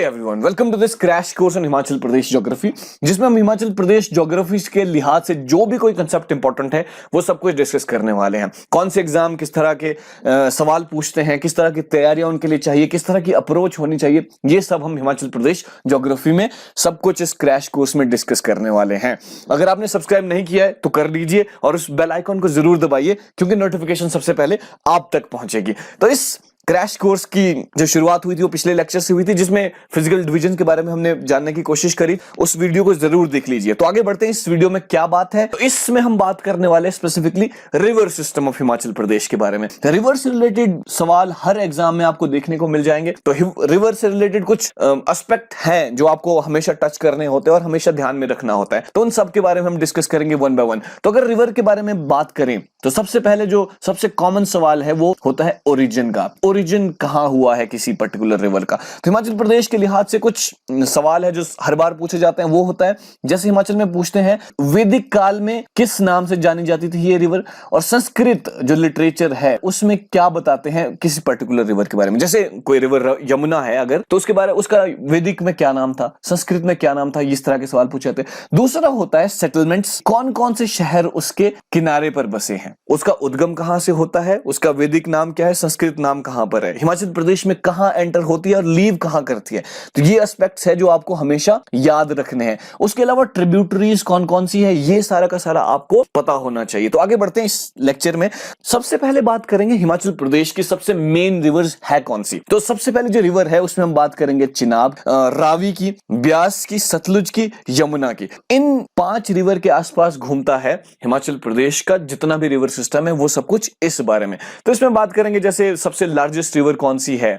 Everyone, welcome to this crash course on Himachal Pradesh geography, जिसमें हम Himachal Pradesh geography के लिहाज से जो भी कोई कंसेप्ट इंपॉर्टेंट है वो सब कुछ डिस्कस करने वाले हैं। कौन से एग्जाम किस तरह के सवाल पूछते हैं, किस तरह की तैयारियां उनके लिए चाहिए, किस तरह की अप्रोच होनी चाहिए, ये सब हम हिमाचल प्रदेश ज्योग्राफी में सब कुछ इस क्रैश कोर्स में डिस्कस करने वाले हैं। अगर आपने सब्सक्राइब नहीं किया है तो कर लीजिए और उस बेल आइकन को जरूर दबाइए, क्योंकि नोटिफिकेशन सबसे पहले आप तक पहुंचेगी। तो इस क्रैश कोर्स की जो शुरुआत हुई थी वो पिछले लेक्चर से हुई थी, जिसमें फिजिकल डिवीजन के बारे में हमने जानने की कोशिश करी। उस वीडियो को जरूर देख लीजिए। तो आगे बढ़ते हैं, इस वीडियो में क्या बात है। तो इसमें हम बात करने वाले specifically river system of Himachal Pradesh के बारे में। रिवर से रिलेटेड सवाल हर एग्जाम में आपको देखने को मिल जाएंगे। तो रिवर से रिलेटेड कुछ एस्पेक्ट हैं जो आपको हमेशा टच करने होते हैं और हमेशा ध्यान में रखना होता है। तो उन सब के बारे में हम डिस्कस करेंगे वन बाय वन। तो अगर रिवर के बारे में बात करें तो सबसे पहले जो सबसे कॉमन सवाल है वो होता है ओरिजिन का। ओरिजिन कहां हुआ है किसी पर्टिकुलर रिवर का। तो हिमाचल प्रदेश के लिहाज से कुछ सवाल है जो हर बार पूछे जाते हैं। वो होता है, जैसे हिमाचल में पूछते हैं वैदिक काल में किस नाम से जानी जाती थी ये रिवर, और संस्कृत जो लिटरेचर है उसमें क्या बताते हैं किसी पर्टिकुलर रिवर के बारे में। जैसे कोई रिवर यमुना है अगर, तो उसके बारे में उसका वैदिक में क्या नाम था, संस्कृत में क्या नाम था, इस तरह के सवाल पूछे जाते हैं। दूसरा होता है सेटलमेंट्स, कौन कौन से शहर उसके किनारे पर बसे हैं, उसका उद्गम कहां से होता है, उसका वैदिक नाम क्या है, संस्कृत नाम कहां पर है, हिमाचल प्रदेश में कहां एंटर होती है और लीव कहां करती है। तो ये एस्पेक्ट्स है जो आपको हमेशा याद रखने हैं। उसके अलावा ट्रिब्यूटरीज कौन कौन सी है, ये सारा का सारा आपको पता होना चाहिए। तो आगे बढ़ते हैं इस लेक्चर में। सबसे पहले बात करेंगे हिमाचल प्रदेश की सबसे मेन रिवर्स है कौन सी। तो सबसे पहले जो रिवर है उसमें हम बात करेंगे चिनाब, रावी की, ब्यास की, सतलुज की, यमुना की। इन 5 रिवर के आसपास घूमता है हिमाचल प्रदेश का जितना भी रिवर सिस्टम है, वो सब कुछ इस बारे में। तो इसमें बात करेंगे जैसे सबसे लार्जेस्ट रिवर कौन सी है,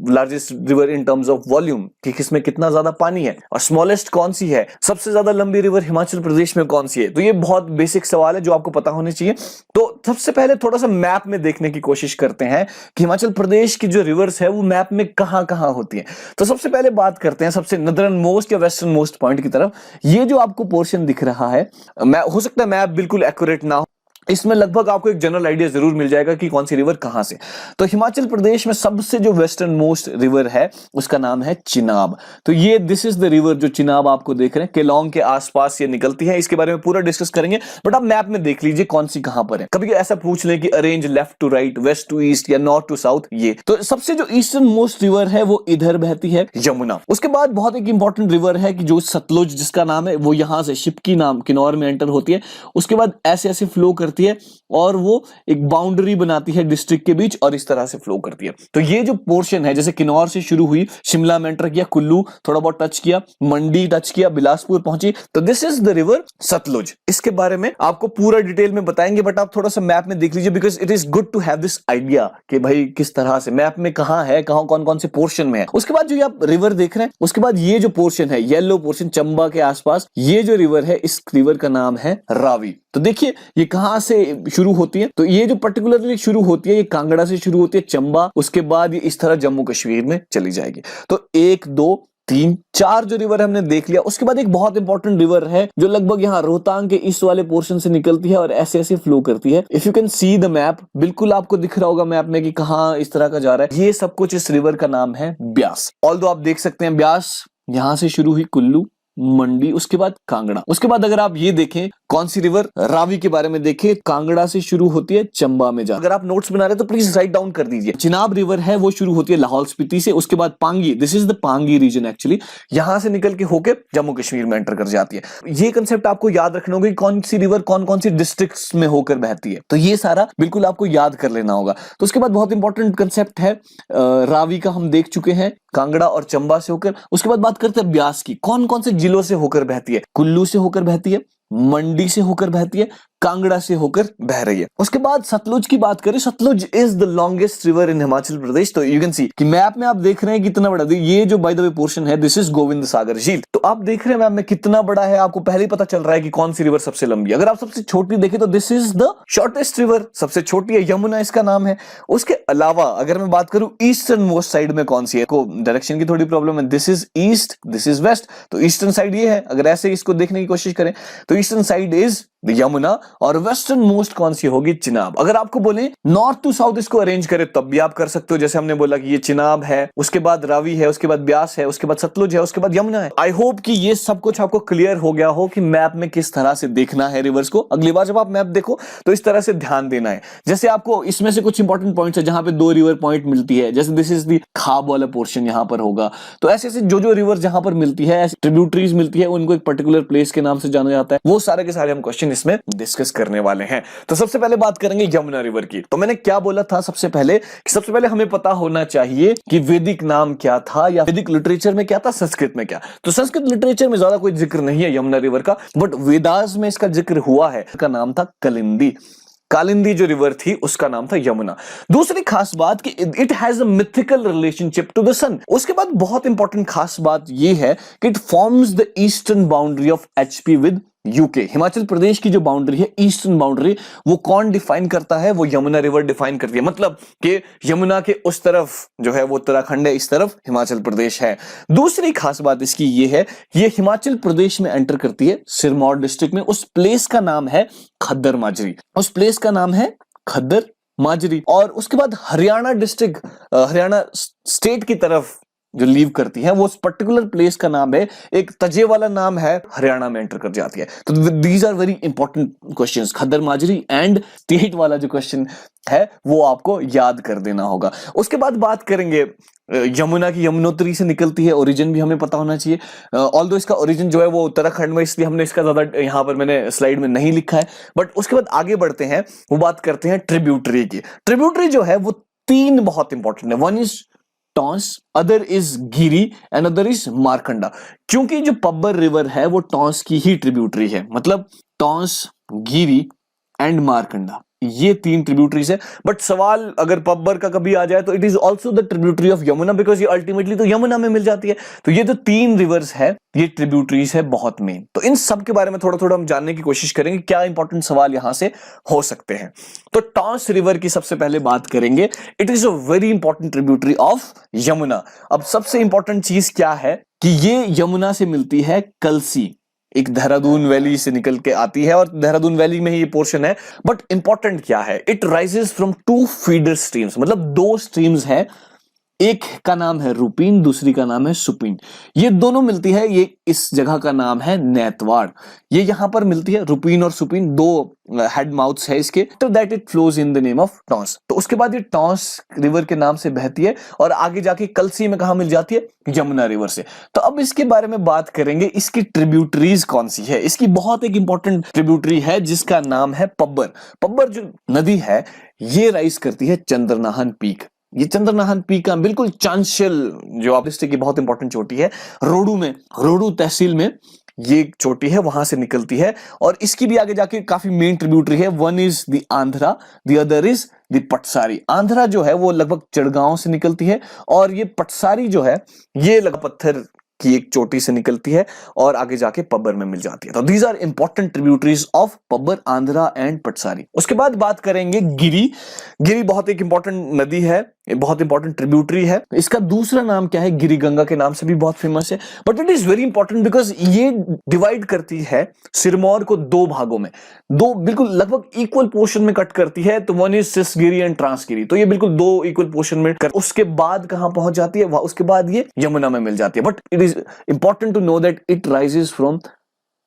largest river in terms of volume कि किसमें कितना ज्यादा पानी है, और स्मॉलेस्ट कौन सी है, सबसे ज्यादा लंबी रिवर हिमाचल प्रदेश में कौन सी है। तो ये बहुत बेसिक सवाल है जो आपको पता होने चाहिए। तो सबसे पहले थोड़ा सा मैप में देखने की कोशिश करते हैं कि हिमाचल प्रदेश की जो रिवर्स है वो मैप में कहां कहां होती है। तो सबसे पहले बात करते हैं सबसे नदर्न मोस्ट या वेस्टर्न मोस्ट पॉइंट की तरफ। ये जो आपको पोर्शन दिख रहा है, हो सकता है मैप बिल्कुल एक्यूरेट ना हो, इसमें लगभग आपको एक जनरल आइडिया जरूर मिल जाएगा कि कौन सी रिवर कहां से। तो हिमाचल प्रदेश में सबसे जो वेस्टर्न मोस्ट रिवर है उसका नाम है चिनाब। तो ये दिस इज द रिवर जो चिनाब आपको देख रहे हैं, केलोंग के आसपास ये निकलती है। इसके बारे में पूरा डिस्कस करेंगे, बट आप मैप में देख लीजिए कौन सी कहां पर है। कभी ऐसा पूछ लें कि arrange left to right, west to east या नॉर्थ टू साउथ, ये तो सबसे जो ईस्टर्न मोस्ट रिवर है वो इधर बहती है, यमुना। उसके बाद बहुत एक इंपॉर्टेंट रिवर है कि जो सतलुज जिसका नाम है, वो यहां से शिपकी नाम किन्नौर में एंटर होती है। उसके बाद ऐसे ऐसे फ्लो करती है और वो एक बाउंड्री बनाती है डिस्ट्रिक्ट के बीच और इस तरह से फ्लो करती है। तो ये जो पोर्शन है, जैसे किन्नौर से शुरू हुई, शिमला में एंटर किया, कुल्लू थोड़ा बहुत टच किया, मंडी टच किया, बिलासपुर पहुंची, तो this is the river Sutlej. इसके बारे में आपको पूरा डिटेल में बताएंगे, बट आप थोड़ा सा मैप में देख लीजिए, because it is good to have this idea कि भाई किस तरह से मैप में कहां है, कहां कौन कौन से पोर्शन में है। उसके बाद जो आप रिवर देख रहे हैं, उसके बाद ये जो पोर्शन है येलो पोर्शन चंबा के आसपास, ये जो रिवर है इस रिवर का नाम है रावी। तो देखिए ये कहां से शुरू होती है। तो ये जो पर्टिकुलरली शुरू होती है ये कांगड़ा से शुरू होती है, चंबा, उसके बाद ये इस तरह जम्मू कश्मीर में चली जाएगी। तो 1 2 3 4 जो रिवर हमने देख लिया। उसके बाद एक बहुत इंपॉर्टेंट रिवर है जो लगभग यहाँ रोहतांग के इस वाले पोर्शन से निकलती है और ऐसे ऐसे फ्लो करती है। If you can see the map, बिल्कुल आपको दिख रहा होगा मैप में कि कहाँ इस तरह का जा रहा है। ये सब कुछ इस रिवर का नाम है ब्यास। ऑल्दो आप देख सकते हैं ब्यास यहां से शुरू हुई, कुल्लू, मंडी, उसके बाद कांगड़ा। उसके बाद अगर आप ये देखें कौन सी रिवर, रावी के बारे में देखें, कांगड़ा से शुरू होती है, चंबा में जा। अगर आप नोट्स बना रहे हैं तो प्लीज राइट डाउन कर दीजिए। चिनाब रिवर है वो शुरू होती है लाहौल स्पीति से, उसके बाद Pangi, this is the Pangi region actually, यहां से निकल के होके जम्मू कश्मीर में एंटर कर जाती है। ये कंसेप्ट आपको याद रखना होगा कि कौन सी रिवर कौन कौन सी डिस्ट्रिक्ट्स में होकर बहती है। तो ये सारा बिल्कुल आपको याद कर लेना होगा। तो उसके बाद बहुत इंपॉर्टेंट कंसेप्ट है रावी का, हम देख चुके हैं, कांगड़ा और चंबा से होकर। उसके बाद बात करते हैं ब्यास की, कौन कौन से जिलों से होकर बहती है। कुल्लू से होकर बहती है, मंडी से होकर बहती है, कांगड़ा से होकर बह रही है। उसके बाद सतलुज की बात करें, Sutlej is the longest river in Himachal Pradesh. तो यू कैन सी कि मैप में आप देख रहे हैं कितना बड़ा, ये जो बाय द वे पोर्शन है दिस इज गोविंद सागर झील। तो आप देख रहे हैं मैप में कितना बड़ा है, आपको पहले ही पता चल रहा है कि कौन सी रिवर सबसे लंबी है। अगर आप सबसे छोटी देखें तो this is the shortest river, सबसे छोटी है, यमुना इसका नाम है। उसके अलावा अगर मैं बात करूं ईस्टर्न मोस्ट साइड में कौन सी है, को डायरेक्शन की थोड़ी प्रॉब्लम है, this is east, this is west. तो ईस्टर्न साइड ये है, अगर ऐसे इसको देखने की कोशिश करें तो ईस्टर्न साइड इज यमुना, और वेस्टर्न मोस्ट कौन सी होगी? चिनाब। अगर आपको बोले नॉर्थ टू साउथ इसको अरेंज करें तब भी आप कर सकते हो, जैसे हमने बोला कि ये चिनाब है, उसके बाद रावी है, उसके बाद ब्यास है, उसके बाद सतलुज है, उसके बाद यमुना है। आई होप कि ये सब कुछ आपको क्लियर हो गया हो कि मैप में किस तरह से देखना है रिवर्स को। अगली बार जब आप मैप देखो तो इस तरह से ध्यान देना है। जैसे आपको इसमें से कुछ इंपॉर्टेंट पॉइंट्स है जहां पे 2 रिवर पॉइंट मिलती है, जैसे दिस इज दी खाब वाला पोर्शन यहां पर होगा। तो ऐसे ऐसे जो रिवर जहां पर मिलती है, ट्रिब्यूटरीज मिलती है, उनको एक पर्टिकुलर प्लेस के नाम से जाना जाता है। वो सारे के सारे हम क्वेश्चन इसमें डिस्कस करने वाले हैं। तो सबसे पहले बात करेंगे यमुना रिवर की। तो मैंने क्या बोला था सबसे पहले कि सबसे पहले हमें पता होना चाहिए कि वैदिक नाम क्या था, या वैदिक लिटरेचर में क्या था, संस्कृत में क्या। तो संस्कृत लिटरेचर में ज्यादा कोई जिक्र नहीं है यमुना रिवर का, बट वेदास में इसका जिक्र हुआ है। इसका नाम था कालिंदी। कालिंदी जो रिवर थी उसका नाम था यमुना। दूसरी खास बात कि it has a mythical relationship to the sun. उसके बाद बहुत इंपॉर्टेंट खास बात यह है कि it forms the eastern boundary of HP with UK. Himachal Pradesh की जो बाउंड्री है, ईस्टर्न बाउंड्री, वो कौन डिफाइन करता है? वो यमुना रिवर डिफाइन करती है। मतलब कि यमुना के उस तरफ जो है वो उत्तराखंड है, इस तरफ हिमाचल प्रदेश है। दूसरी खास बात इसकी ये है, ये हिमाचल प्रदेश में एंटर करती है सिरमौर डिस्ट्रिक्ट में। उस प्लेस का नाम है खद्दर माजरी। उस प्लेस का नाम है खद्दर माजरी। और उसके बाद हरियाणा डिस्ट्रिक्ट, हरियाणा स्टेट की तरफ जो लीव करती है, वो उस पर्टिकुलर प्लेस का नाम है, एक तजे वाला नाम है, हरियाणा में एंटर कर जाती है। तो these are very important questions. Khaddar Majri and state वाला जो क्वेश्चन है वो आपको याद कर देना होगा। उसके बाद बात करेंगे यमुना की, यमुनोत्री से निकलती है, ओरिजिन भी हमें पता होना चाहिए। ऑल्दो इसका ओरिजिन जो है वो उत्तराखंड में, इसलिए हमने इसका ज्यादा यहाँ पर मैंने स्लाइड में नहीं लिखा है। बट उसके बाद आगे बढ़ते हैं, वो बात करते हैं ट्रिब्यूटरी की। ट्रिब्यूटरी जो है वो 3 बहुत इंपॉर्टेंट है। One is Tons, other is Giri and other is Markanda. क्योंकि जो पब्बर रिवर है वो टॉन्स की ही ट्रिब्यूटरी है। मतलब टॉन्स, गिरी एंड मारकंडा, ये 3 ट्रिब्यूटरीज है। बट सवाल अगर पब्बर का कभी आ जाए तो it is also the tributary of Yamuna, because ये अल्टीमेटली तो यमुना में मिल जाती है। तो ये जो 3 रिवर्स है, ये ट्रिब्यूटरीज है बहुत मेन। तो इन सब के बारे में थोड़ा थोड़ा हम जानने की कोशिश करेंगे, क्या इंपॉर्टेंट सवाल यहां से हो सकते हैं। तो टॉन्स रिवर की सबसे पहले बात करेंगे। It is a very important tributary of Yamuna. अब सबसे इंपॉर्टेंट चीज क्या है कि ये यमुना से मिलती है कलसी, एक देहरादून वैली से निकल के आती है, और देहरादून वैली में ही ये पोर्शन है। बट इंपॉर्टेंट क्या है, it rises from 2 feeder streams. मतलब 2 स्ट्रीम्स है, एक का नाम है रुपीन, दूसरी का नाम है सुपीन। ये दोनों मिलती है, ये इस जगह का नाम है नेतवाड़। ये यहां पर मिलती है, रुपीन और सुपीन 2 हेड माउथ्स है इसके। तो that it flows in the name of Tons. तो उसके बाद ये टॉन्स रिवर के नाम से बहती है, और आगे जाके कलसी में कहा मिल जाती है? यमुना रिवर से। तो अब इसके बारे में बात करेंगे, इसकी ट्रिब्यूटरीज कौन सी है। इसकी बहुत एक इंपॉर्टेंट ट्रिब्यूटरी है जिसका नाम है पब्बर। पब्बर जो नदी है ये राइज करती है चंद्रनाहन पीक। ये चंद्रनाहन पीक का बिल्कुल चांशल जो आप डिस्ट्रिक्ट की बहुत इंपॉर्टेंट चोटी है, रोडू में, रोडू तहसील में ये चोटी है, वहां से निकलती है। और इसकी भी आगे जाके काफी मेन ट्रिब्यूटरी है। One is the Andhra, the other is the Patsari. Andhra जो है वो लगभग चिड़गांव से निकलती है, और ये पटसारी जो है ये लगभग पत्थर की एक चोटी से निकलती है और आगे जाके पब्बर में मिल जाती है। तो these are important tributaries of Pabbar, Andhra and Patsari. उसके बाद बात करेंगे गिरी। गिरी बहुत एक इंपॉर्टेंट नदी है, बहुत इंपॉर्टेंट ट्रिब्यूटरी है। इसका दूसरा नाम क्या है? गिरी गंगा के नाम से भी बहुत फेमस है। But it is very important because ये डिवाइड करती है सिरमौर को 2 भागों में, 2 बिल्कुल लगभग इक्वल पोर्शन में कट करती है। तो one is Cisgiri and Transgiri. तो ये बिल्कुल 2 इक्वल पोर्शन में कर, उसके बाद कहां पहुंच जाती है? उसके बाद ये यमुना में मिल जाती है। But it is important to know that it rises from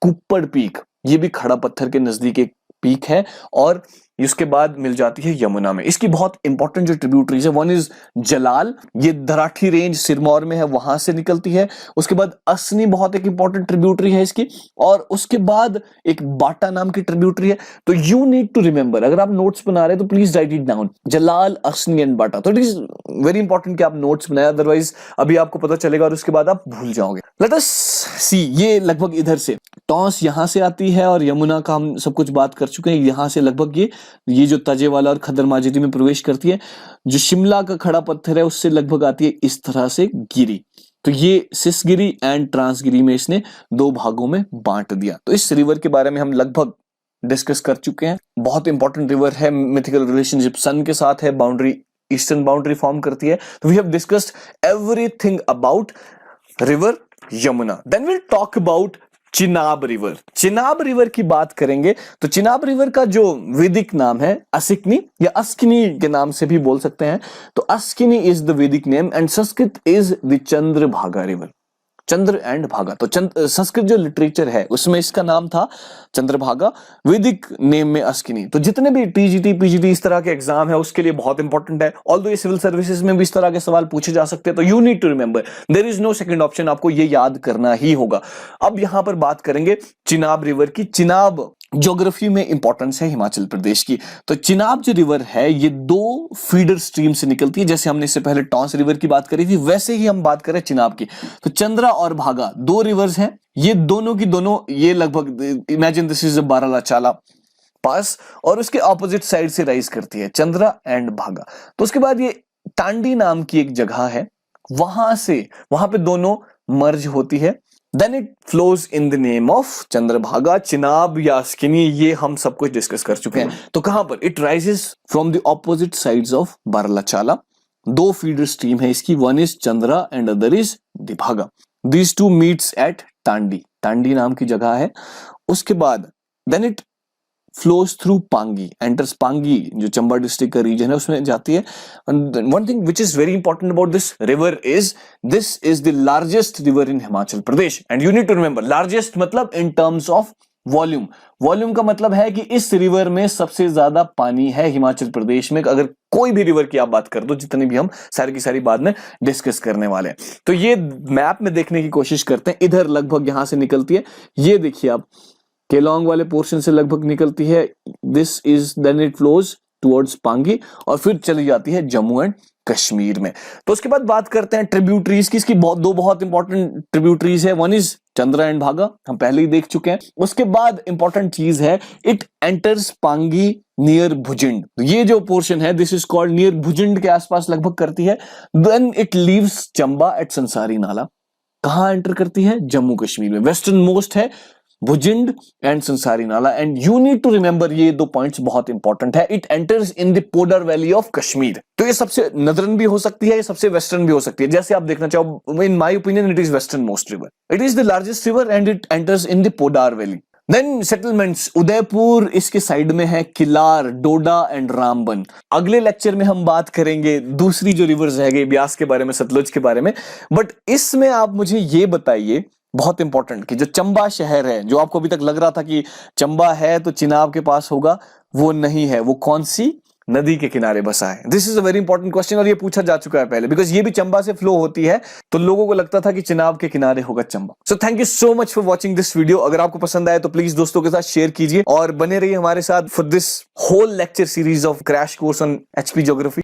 Kuppad peak. ये भी खड़ा पत्थर के नजदीक एक पीक है, और इसके बाद मिल जाती है यमुना में। इसकी बहुत इंपॉर्टेंट जो ट्रिब्यूटरीज है, वन इज जलाल, ये धराठी रेंज सिरमौर में है, वहां से निकलती है। उसके बाद असनी बहुत एक इंपॉर्टेंट ट्रिब्यूटरी है इसकी, और उसके बाद एक बाटा नाम की ट्रिब्यूटरी है। तो यू नीड टू रिमेंबर, अगर आप नोट्स बना रहे हैं तो please write it down, Jalal, Asni and Bata. तो इट इज वेरी इंपॉर्टेंट कि आप नोट्स बनाए, अदरवाइज अभी आपको पता चलेगा और उसके बाद आप भूल जाओगे। लेट अस सी, ये लगभग इधर से टॉन्स यहां से आती है, और यमुना का हम सब कुछ बात कर चुके हैं। यहां से लगभग ये जो तजे वाला और खद्दर माजरी में प्रवेश करती है। जो शिमला का खड़ा पत्थर है उससे लगभग आती है इस तरह से गिरी। तो ये सिसगिरी एंड ट्रांसगिरी में इसने 2 भागों में बांट दिया। तो इस रिवर के बारे में हम लगभग डिस्कस कर चुके हैं। बहुत इंपॉर्टेंट रिवर है, मिथिकल रिलेशनशिप सन के साथ है, बाउंड्री ईस्टर्न बाउंड्री फॉर्म करती है। तो we have discussed everything about river Yamuna. Then will talk about Chenab river. Chenab river की बात करेंगे तो चिनाब रिवर का जो वैदिक नाम है अस्किनी या अस्किनी के नाम से भी बोल सकते हैं। तो अस्किनी इज द वैदिक name and Sanskrit is the Chandrabhaga river. Chandra and भागा, तो संस्कृत जो लिटरेचर है उसमें इसका नाम था चंद्रभागा, वैदिक नेम में अस्किनी। तो जितने भी टीजीटी पीजीटी इस तरह के एग्जाम है उसके लिए बहुत इंपॉर्टेंट है। ऑल्दो ये सिविल सर्विसेज में भी इस तरह के सवाल पूछे जा सकते हैं, तो you need to remember there is no second option, आपको ये याद करना ही होगा। अब यहां पर बात करेंगे चिनाब रिवर की। चिनाब ज्योग्राफी में इंपॉर्टेंस है हिमाचल प्रदेश की। तो चिनाब जो रिवर है ये दो फीडर स्ट्रीम से निकलती है, जैसे हमने इससे पहले टॉन्स रिवर की बात करी थी वैसे ही हम बात करें चिनाब की। तो चंद्रा और भागा दो रिवर्स हैं, ये दोनों की दोनों ये लगभग इमेजिन दिस इज बारालाचाला पास और उसके ऑपोजिट साइड से राइज करती है चंद्रा एंड भागा। तो उसके बाद ये टांडी नाम की एक जगह है, वहां पे दोनों मर्ज होती है। Then it flows in the name of Chandrabhaga. Chenab या अस्किनी ये हम सब कुछ डिस्कस कर चुके हैं। तो कहां पर it rises from the opposite sides of Baralacha la. दो फीडर स्ट्रीम है इसकी, one is Chandra and other is Bhaga. These two meets at Tandi, Tandi नाम की जगह है। उसके बाद then it flows through Pangi, enters Pangi जो चंबा डिस्ट्रिक्ट का रीजन है उसमें जाती है। One thing which is very important about this river is this is the largest river in Himachal Pradesh and you need to remember largest मतलब in terms of volume. Volume का मतलब है कि इस रिवर में सबसे ज्यादा पानी है हिमाचल प्रदेश में। अगर कोई भी रिवर की आप बात कर दो, जितने भी हम सारी की सारी बाद में डिस्कस करने वाले हैं। तो ये मैप में देखने की कोशिश करते हैं, इधर लगभग यहां से निकलती है, ये देखिए आप केलोंग वाले पोर्शन से लगभग निकलती है। This is then it flows towards Pangi और फिर चली जाती है जम्मू एंड कश्मीर में। तो उसके बाद बात करते हैं ट्रिब्यूटरीज की। इसकी दो बहुत इंपॉर्टेंट ट्रिब्यूटरीज है, वन इज चंद्रा एंड भागा, हम पहले ही देख चुके हैं। उसके बाद इंपॉर्टेंट चीज है it enters Pangi near Bhujind. ये जो पोर्शन है this is called near Bhujind के आसपास लगभग करती है। Then it leaves Chamba at Sansari Nala. कहां एंटर करती है? जम्मू कश्मीर में। वेस्टर्न मोस्ट है भुजिंड and Sansari Nala and you need to remember ये दो पॉइंट्स बहुत इंपॉर्टेंट है। It enters in the Padar valley of Kashmir. तो ये सबसे नदरन भी हो सकती है, ये सबसे वेस्टर्न भी हो सकती है, जैसे आप देखना चाहो। In my opinion it is western most river, it is the largest river and it enters in the Padar valley. Then settlements, Udaipur इसके साइड में है, किलार, डोडा एंड रामबन। अगले लेक्चर में हम बात करेंगे दूसरी जो रिवर्स रह गई, ब्यास के बारे में, सतलुज के बारे में। बट इसमें आप मुझे ये बताइए बहुत इंपॉर्टेंट कि जो चंबा शहर है, जो आपको अभी तक लग रहा था कि चंबा है तो चिनाब के पास होगा, वो नहीं है। वो कौन सी नदी के किनारे बसा है? This is a very important question और ये पूछा जा चुका है पहले, बिकॉज ये भी चंबा से फ्लो होती है, तो लोगों को लगता था कि चिनाब के किनारे होगा Chamba. So thank you so much for watching this video. अगर आपको पसंद आए तो प्लीज दोस्तों के साथ शेयर कीजिए और बने रहिए हमारे साथ for this whole lecture series of crash course on HP geography.